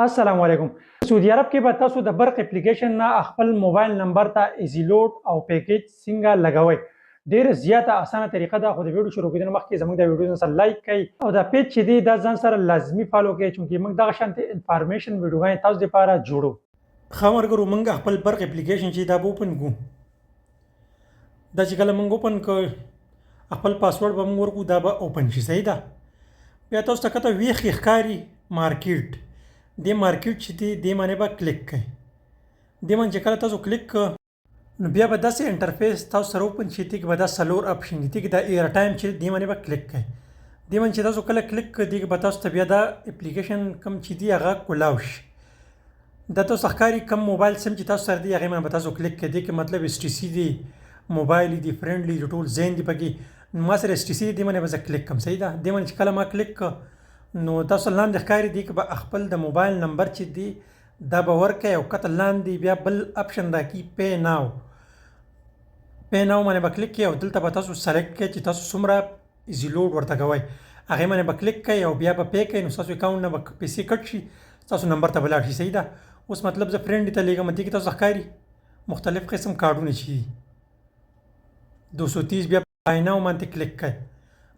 السلام علیکم. سعودي عرب کې به تاسو د برق اپلیکیشن نه خپل موبایل نمبر ته ایزی لوډ او پیکیج څنګه لګوئ. ډېره زیاته اسانه طریقه ده، خو د ویډیو شروع کېدو نه مخکې زموږ د ویډیو سره لایک کړئ او دا پیج چې دی دا ځان سره لازمي فالو کړئ، چونکې موږ دغه شانتې انفارمیشن ویډیوګانې تاسو دپاره جوړو. ښه ملګرو، موږ خپل برق اپلیکیشن چې دا به اوپن کړو. دا چې کله موږ اوپن کړ خپل پاسورډ به موږ ورکړو، دا به اوپن شي. صحیح ده. بیا تاسو ته کته ویښ ښکاري مارکیټ. دې مارکیټ چې دی دې باندې به کلیک کړئ. دې باندې چې کله تاسو کلیک کړ نو بیا به داسې انټرفیس تاسو سره اوپن شي. دې کې به دا څلور اپشن دي. دې کې دا ایر ټایم چې دې باندې به کلیک کړئ. دې باندې چې تاسو کله کلیک کړئ دې کې به تاسو ته بیا دا اپلیکیشن کوم چې دی هغه کولاو شي. دا تاسو ښکاري کوم موبایل سم چې تاسو سره دی هغې باندې به تاسو کلیک کړئ. دې کې مطلب ایس ټي سی دی، موبایل دی، فرینډلی دی، ټول ځین دي پکې. ما سره ایس ټي سی دی، دې باندې به زه کلیک کړم. صحیح ده. دې باندې چې کله ما کلیک کړ نو تاسو لاندې ښکاري دی که به خپل د موبایل نمبر چې دی دا به ورکړئ او کته لاندې بیا بل اپشن راکړي پی ناو. پی ناو باندې به کلیک کړئ او دلته به تاسو سلیکټ کړئ چې تاسو څومره ایزی لوډ ورته کوئ. هغې باندې به کلیک کړئ او بیا به پی کړئ نو ستاسو اکاونټ نه به پیسې کټ شي، ستاسو نمبر ته به لاړ شي. صحیح ده. اوس مطلب زه فرینډ ته لیږم. دې کې تاسو ښکاري مختلف قسم کارډونه چې دي 230. بیا پای ناو باندې کلیک کړئ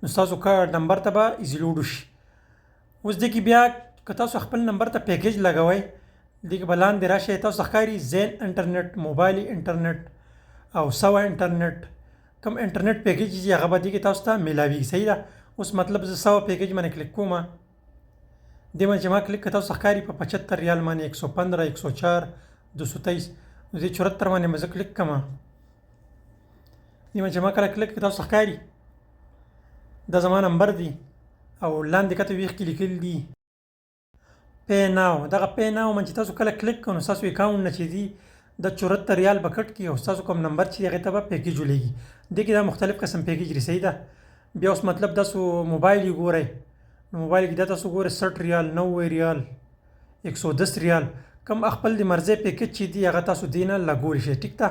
نو ستاسو کارډ نمبر ته به ایزی لوډ وشي. اوس دې کې بیا که تاسو خپل نمبر ته پیکیج لګوئ دې کې به لاندې راشئ. تاسو ښکاري زین انټرنیټ، موبایل انټرنیټ او سوا انټرنیټ. کوم انټرنیټ پیکیج چې هغه به دې کې تاسو ته میلاوي. صحیح ده. اوس مطلب زه سوا پیکیج باندې کلیک کوم. دې باندې چې ما کلیک کړ تاسو ښکاري په 75 ریال باندې 115 104 223 نو دې 74 باندې به زه کلیک کړم. دې باندې چې ما کله کلیک کړ تاسو ښکاري دا زما نمبر دی او لاندې کته ویښ کې لیکل دي پی ناو. دغه پی ناو باندې تاسو کله کلیک کړئ نو ستاسو اکاونټ نه چې دي د 74 ریال به کټ کړي او ستاسو کوم نمبر چې دی هغې ته به پیکیج ولېږي. دې کې دا مختلف قسم پیکیج لري. صحیح ده. بیا اوس مطلب تاسو موبایل یې ګورئ نو موبایل کې دا تاسو ګورئ 60 ریال، 90 ریال، 110 ریال. کوم خپل د مرضۍ پیکیج چې دی هغه تاسو دې نه لګولی شئ. ټیک ده.